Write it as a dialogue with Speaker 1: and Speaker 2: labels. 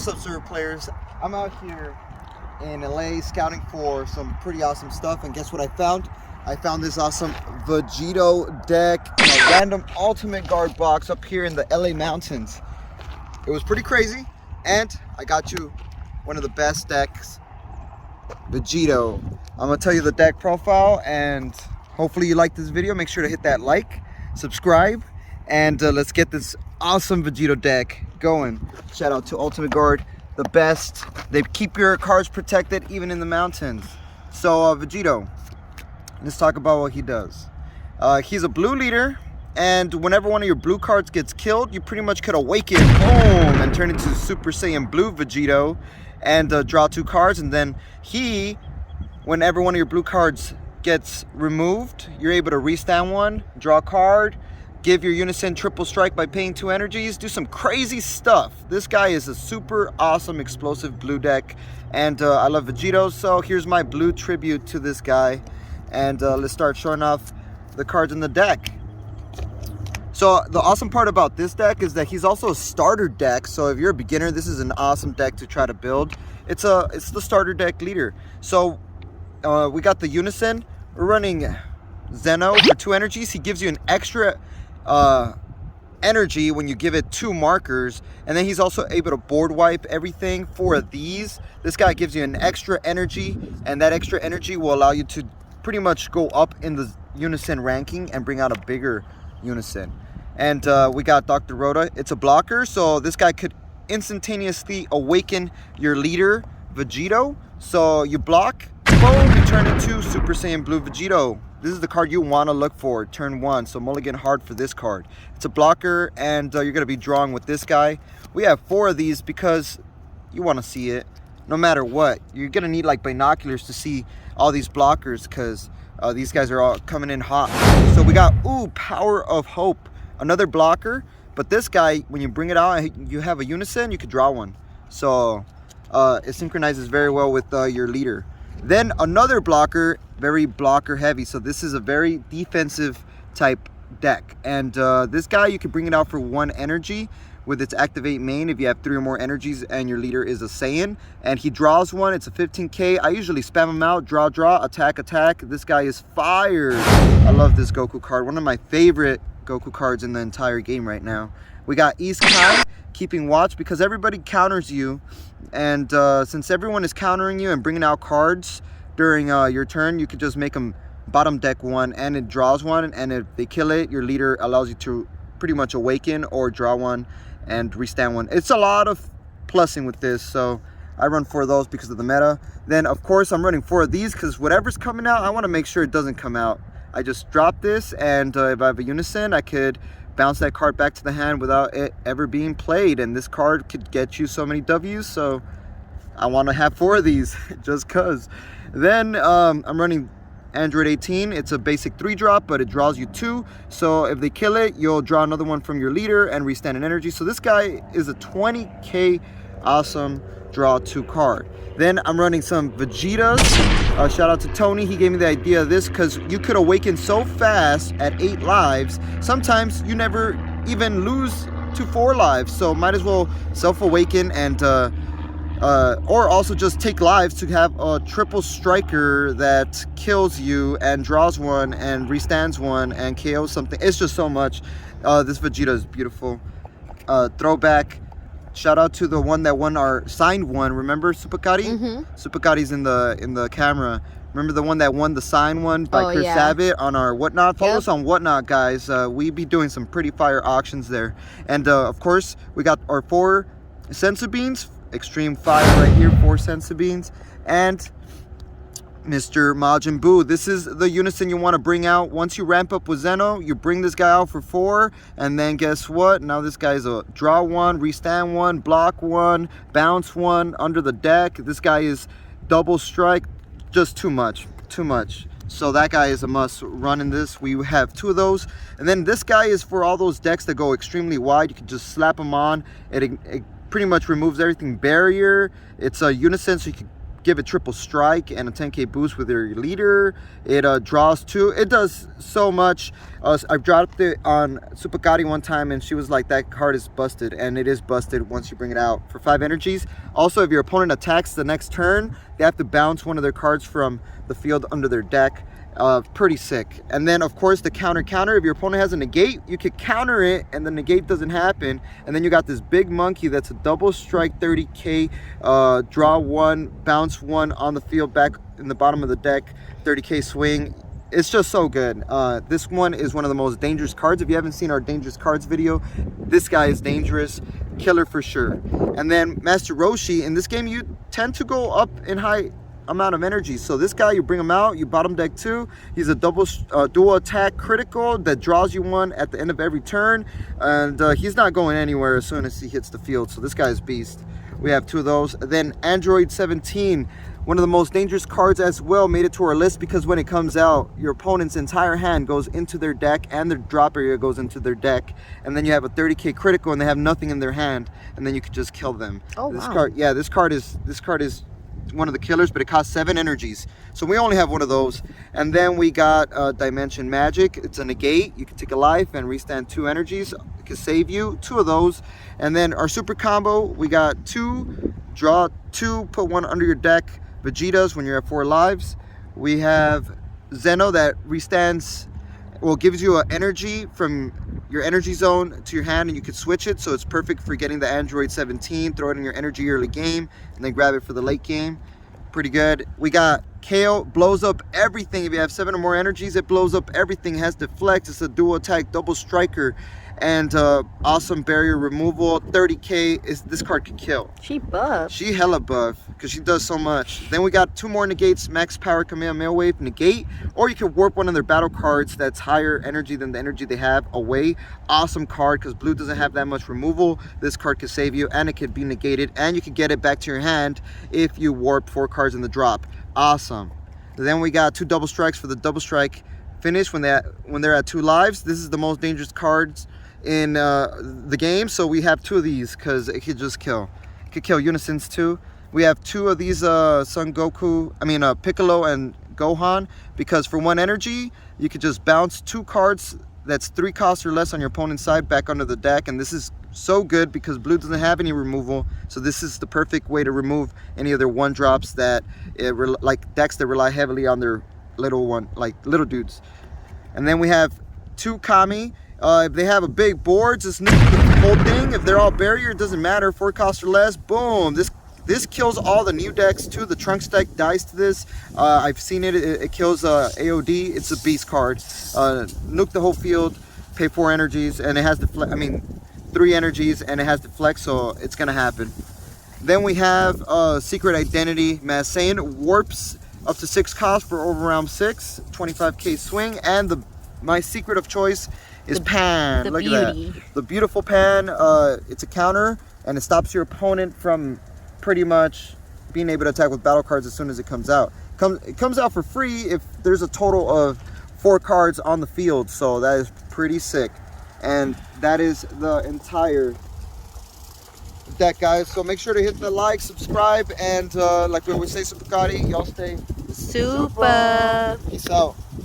Speaker 1: What's up, Super Players? I'm out here in LA scouting for some pretty awesome stuff, and guess what I found? I found this awesome Vegito deck in a random Ultimate Guard box up here in the LA mountains. It was pretty crazy, and I got you one of the best decks, Vegito. I'm gonna tell you the deck profile, and hopefully you like this video. Make sure to hit that like, subscribe, and let's get this awesome Vegito deck going. Shout out to Ultimate Guard, the best. They keep your cards protected even in the mountains. So Vegito, let's talk about what he does. He's a blue leader, and whenever one of your blue cards gets killed, you pretty much could awaken, boom, and turn into Super Saiyan Blue Vegito and draw 2 cards. And then whenever one of your blue cards gets removed, you're able to restand one, draw a card, give your unison triple strike by paying 2 energies, do some crazy stuff. This guy is a super awesome explosive blue deck, and I love Vegito, so here's my blue tribute to this guy. And let's start showing off the cards in the deck. So the awesome part about this deck is that he's also a starter deck, so if you're a beginner, this is an awesome deck to try to build. It's the starter deck leader. So we got the unison. We're running Zeno for 2 energies. He gives you an extra energy when you give it 2 markers, and then he's also able to board wipe everything for these. This guy gives you an extra energy, and that extra energy will allow you to pretty much go up in the unison ranking and bring out a bigger unison. And we got Dr. Rhoda. It's a blocker, so this guy could instantaneously awaken your leader Vegito. So you block, boom, you turn into Super Saiyan Blue Vegito. This is the card you want to look for, turn 1, so mulligan hard for this card. It's a blocker, and you're going to be drawing with this guy. We have 4 of these because you want to see it no matter what. You're going to need like binoculars to see all these blockers, because these guys are all coming in hot. So we got, Power of Hope, another blocker, but this guy, when you bring it out and you have a unison, you could draw one. So it synchronizes very well with your leader. Then another blocker, very blocker heavy, so this is a very defensive type deck. And this guy, you can bring it out for 1 energy with its activate main if you have 3 or more energies and your leader is a Saiyan, and he draws 1. It's a 15k. I usually spam him out, draw, attack. This guy is fire. I love this Goku card, one of my favorite Goku cards in the entire game right now. We got East Kai, keeping watch, because everybody counters you, and since everyone is countering you and bringing out cards during your turn, you could just make them bottom deck 1, and it draws 1, and if they kill it, your leader allows you to pretty much awaken or draw 1 and restand 1. It's a lot of plussing with this, so I run 4 of those because of the meta. Then of course I'm running 4 of these because whatever's coming out, I want to make sure it doesn't come out. I just drop this, and if I have a unison, I could bounce that card back to the hand without it ever being played, and this card could get you so many W's, so I want to have 4 of these just cuz. Then I'm running Android 18. It's a basic 3-drop, but it draws you 2, so if they kill it, you'll draw another one from your leader and restand an energy. So this guy is a 20k awesome draw 2 card. Then I'm running some Vegetas. Shout out to Tony, he gave me the idea of this because you could awaken so fast at 8 lives. Sometimes you never even lose to 4 lives, so might as well self-awaken and or also just take lives to have a triple striker that kills you and draws 1 and restands 1 and KOs something. It's just so much. This Vegeta is beautiful. Throwback. Shout out to the one that won our signed one. Remember Supah? Supah's in the camera. Remember the one that won the signed one by Chris Savitt on our Whatnot? Follow us on Whatnot, guys. We be doing some pretty fire auctions there. And of course, we got our 4 Sensu Beans. Extreme fire right here, 4 Sensu Beans. And Mr. Majin Buu. This is the unison you want to bring out. Once you ramp up with Zeno, you bring this guy out for 4, and then guess what? Now this guy's a draw 1, restand 1, block 1, bounce 1 under the deck. This guy is double strike, just too much. So that guy is a must run in this. We have 2 of those. And then this guy is for all those decks that go extremely wide. You can just slap him on. It pretty much removes everything barrier. It's a unison, so you can give it triple strike and a 10k boost with your leader. It draws 2. It does so much. I've dropped it on Supah one time and she was like, that card is busted, and it is busted once you bring it out for 5 energies. Also, if your opponent attacks the next turn, they have to bounce one of their cards from the field under their deck. Pretty sick. And then of course the counter, if your opponent has a negate, you could counter it and the negate doesn't happen, and then you got this big monkey that's a double strike 30k, draw 1, bounce 1 on the field back in the bottom of the deck, 30k swing. It's just so good. This one is one of the most dangerous cards. If you haven't seen our dangerous cards video, this guy is dangerous, killer for sure. And then Master Roshi, in this game you tend to go up in high amount of energy. So this guy, you bring him out, you bottom deck 2. He's a dual attack critical that draws you 1 at the end of every turn, and he's not going anywhere as soon as he hits the field. So this guy is beast. We have 2 of those. Then Android 17, one of the most dangerous cards as well, made it to our list because when it comes out, your opponent's entire hand goes into their deck and their drop area goes into their deck, and then you have a 30k critical and they have nothing in their hand, and then you could just kill them.
Speaker 2: Oh,
Speaker 1: this
Speaker 2: wow.
Speaker 1: card, yeah, this card is one of the killers, but it costs 7 energies, so we only have 1 of those. And then we got Dimension Magic. It's a negate. You can take a life and restand 2 energies. It can save you, 2 of those. And then our super combo, we got 2, draw 2, put 1 under your deck. Vegitos when you're at 4 lives. We have Zeno that restands, well, gives you an energy from your energy zone to your hand, and you could switch it, so it's perfect for getting the Android 17, throw it in your energy early game, and then grab it for the late game. Pretty good. We got KO, blows up everything. If you have 7 or more energies, it blows up everything. It has deflect. It's a dual attack, double striker, and awesome barrier removal. 30k is this card can kill.
Speaker 2: She buff.
Speaker 1: She hella buff because she does so much. Then we got 2 more negates, max power Kamehameha Wave negate, or you can warp one of their battle cards that's higher energy than the energy they have away. Awesome card because blue doesn't have that much removal. This card can save you, and it can be negated, and you can get it back to your hand if you warp 4 cards in the drop. Awesome. Then we got 2 double strikes for the double strike finish when they're at 2 lives. This is the most dangerous cards in the game, so we have 2 of these because it could just kill. It could kill Unisons too. We have 2 of these Piccolo and Gohan, because for 1 energy you could just bounce 2 cards that's 3 costs or less on your opponent's side back under the deck, and this is so good because blue doesn't have any removal, so this is the perfect way to remove any of their 1-drops that like decks that rely heavily on their little dudes. And then we have 2 Kami. If they have a big board, just nuke the whole thing. If they're all barrier, it doesn't matter. 4 costs or less, boom. This kills all the new decks too. The Trunks deck dies to this. I've seen it. It kills AOD. It's a beast card. Nuke the whole field, pay 4 energies, and it has the 3 energies, and it has the flex, so it's gonna happen. Then we have Secret Identity. Mass Saiyan warps up to 6 costs for over round 6, 25k swing, and my secret of choice is Pan. Look at that. The beautiful Pan. It's a counter, and it stops your opponent from pretty much being able to attack with battle cards as soon as it comes out. It comes out for free if there's a total of 4 cards on the field, so that is pretty sick. And that is the entire deck, guys. So make sure to hit the like, subscribe, and like we always say, Supah, y'all stay
Speaker 2: Supah.
Speaker 1: Peace out.